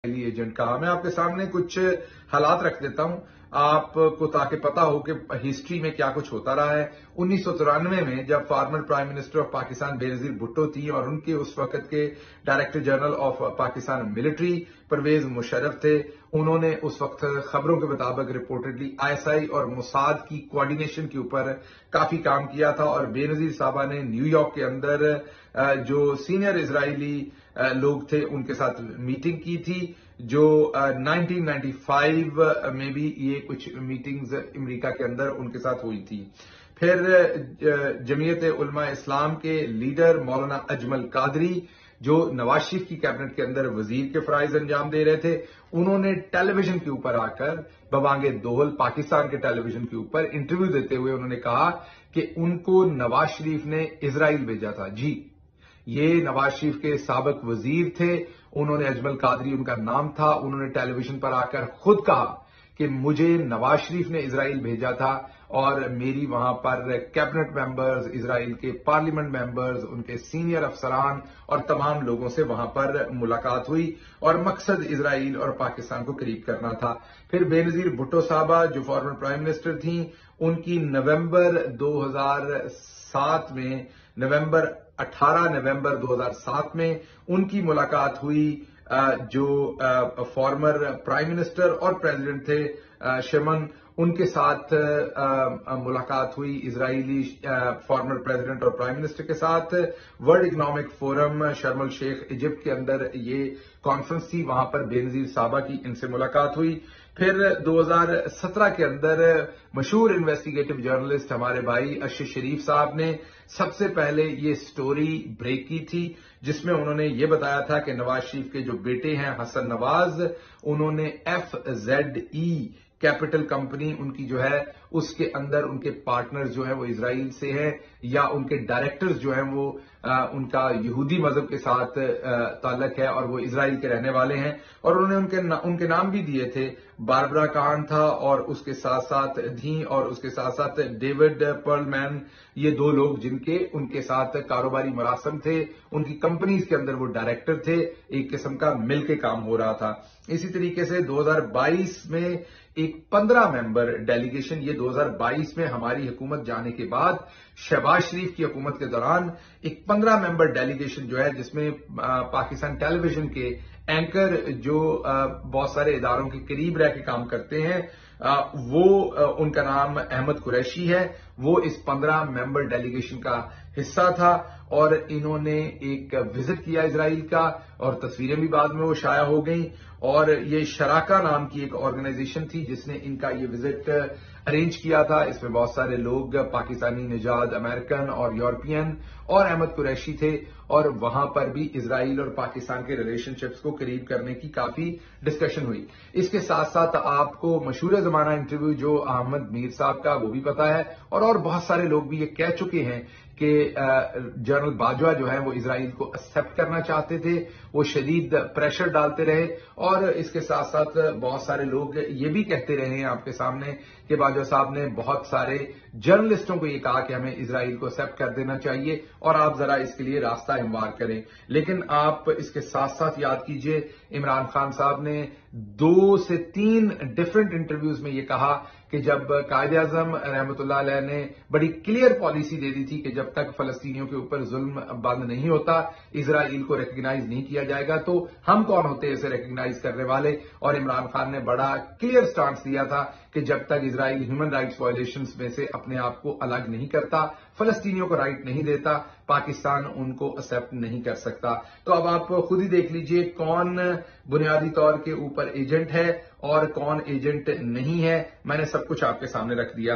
Agent کہا। میں آپ کے سامنے کچھ حالات رکھ دیتا ہوں آپ کو تاکہ پتا ہو کہ ہسٹری میں کیا کچھ ہوتا رہا ہے۔ 1993 میں جب former prime minister of Pakistan بے نظیر بھٹو تھی اور ان کے اس وقت کے director general of Pakistan military Pervez Musharraf تھے، انہوں نے اس وقت خبروں کے مطابق رپورٹڈلی ISI اور موساد کی کوارڈینیشن کے اوپر کافی کام کیا تھا، اور بے نظیر صاحبہ نے نیو یارک کے اندر جو سینئر اسرائیلی لوگ تھے ان کے ساتھ میٹنگ کی تھی، جو 1995 میں بھی یہ کچھ میٹنگز امریکہ کے اندر ان کے ساتھ ہوئی تھی۔ پھر جمعیت علماء اسلام کے لیڈر مولانا اجمل قادری، جو نواز شریف کی کیبنٹ کے اندر وزیر کے فرائض انجام دے رہے تھے، انہوں نے ٹیلی ویژن کے اوپر آ کر ببانگ دوہل پاکستان کے ٹیلی ویژن کے اوپر انٹرویو دیتے ہوئے انہوں نے کہا کہ ان کو نواز شریف نے اسرائیل بھیجا تھا۔ جی، یہ نواز شریف کے سابق وزیر تھے، انہوں نے اجمل قادری ان کا نام تھا، انہوں نے ٹیلی ویژن پر آ کر خود کہا کہ مجھے نواز شریف نے اسرائیل بھیجا تھا اور میری وہاں پر کیبنٹ ممبرز، اسرائیل کے پارلیمنٹ ممبرز، ان کے سینئر افسران اور تمام لوگوں سے وہاں پر ملاقات ہوئی اور مقصد اسرائیل اور پاکستان کو قریب کرنا تھا۔ پھر بے نظیر بھٹو صاحبہ جو فارمر پرائم منسٹر تھیں، ان کی نومبر 2007 میں 18 نومبر 2007 میں ان کی ملاقات ہوئی جو فارمر پرائم منسٹر اور پریزیڈنٹ تھے شمن، ان کے ساتھ ملاقات ہوئی اسرائیلی فارمر پریزیڈنٹ اور پرائم منسٹر کے ساتھ۔ ورلڈ اکنامک فورم شرم الشیخ ایجپٹ کے اندر یہ کانفرنس تھی، وہاں پر بے نظیر صاحبہ کی ان سے ملاقات ہوئی۔ پھر 2017 کے اندر مشہور انویسٹیگیٹو جرنلسٹ ہمارے بھائی اشر شریف صاحب نے سب سے پہلے یہ سٹوری بریک کی تھی، جس میں انہوں نے یہ بتایا تھا کہ نواز شریف کے جو بیٹے ہیں حسن نواز، انہوں نے FZE کیپٹل کمپنی ان کی جو ہے اس کے اندر ان کے پارٹنرز جو ہیں وہ اسرائیل سے ہیں، یا ان کے ڈائریکٹرز جو ہیں وہ ان کا یہودی مذہب کے ساتھ تعلق ہے اور وہ اسرائیل کے رہنے والے ہیں، اور انہوں نے ان کے نام بھی دیے تھے۔ باربرا کان تھا اور اس کے ساتھ ساتھ اور اس کے ساتھ ساتھ ڈیوڈ پرل مین، یہ دو لوگ جن کے ان کے ساتھ کاروباری مراسم تھے، ان کی کمپنیز کے اندر وہ ڈائریکٹر تھے، ایک قسم کا مل کے کام ہو رہا تھا۔ اسی طریقے سے 2022 میں ایک 15 ممبر ڈیلیگیشن، یہ 2022 میں ہماری حکومت جانے کے بعد شہباز شریف کی حکومت کے دوران ایک 15 ممبر ڈیلیگیشن جو ہے، جس میں پاکستان ٹیلی ویژن کے اینکر جو بہت سارے اداروں کے قریب رہ کے کام کرتے ہیں، وہ ان کا نام احمد قریشی ہے، وہ اس 15 ممبر ڈیلیگیشن کا حصہ تھا، اور انہوں نے ایک وزٹ کیا اسرائیل کا، اور تصویریں بھی بعد میں وہ شائع ہو گئیں، اور یہ شراکا نام کی ایک آرگنائزیشن تھی جس نے ان کا یہ وزٹ ارینج کیا تھا۔ اس میں بہت سارے لوگ پاکستانی نژاد، امریکن اور یورپین اور احمد قریشی تھے، اور وہاں پر بھی اسرائیل اور پاکستان کے ریلیشن شپس کو قریب کرنے کی کافی ڈسکشن ہوئی۔ اس کے ساتھ ساتھ آپ کو مشہور زمانہ انٹرویو جو احمد میر صاحب کا وہ بھی پتا ہے، اور بہت سارے لوگ بھی یہ کہہ چکے ہیں کہ جنرل باجوہ جو ہے وہ اسرائیل کو ایکسپٹ کرنا چاہتے تھے، وہ شدید پریشر ڈالتے رہے، اور اس کے ساتھ ساتھ بہت سارے لوگ یہ بھی کہتے رہے ہیں آپ کے سامنے کہ باجوہ صاحب نے بہت سارے جرنلسٹوں کو یہ کہا کہ ہمیں اسرائیل کو ایکسپٹ کر دینا چاہیے اور آپ ذرا اس کے لیے راستہ ہموار کریں۔ لیکن آپ اس کے ساتھ ساتھ یاد کیجئے، عمران خان صاحب نے 2 سے 3 ڈفرنٹ انٹرویوز میں یہ کہا کہ جب قائد اعظم رحمۃ اللہ علیہ نے بڑی کلیئر پالیسی دے دی تھی کہ جب تک فلسطینیوں کے اوپر ظلم بند نہیں ہوتا، اسرائیل کو ریکگنائز نہیں کیا جائے گا، تو ہم کون ہوتے ہیں اسے ریکگنائز کرنے والے؟ اور عمران خان نے بڑا کلیئر سٹانس لیا تھا کہ جب تک اسرائیل ہیومن رائٹس وائلیشنز میں سے اپنے آپ کو الگ نہیں کرتا، فلسطینیوں کو رائٹ نہیں دیتا، پاکستان ان کو ایکسپٹ نہیں کر سکتا۔ تو اب آپ خود ہی دیکھ لیجئے کون بنیادی طور کے اوپر ایجنٹ ہے اور کون ایجنٹ نہیں ہے۔ میں نے سب کچھ آپ کے سامنے رکھ دیا۔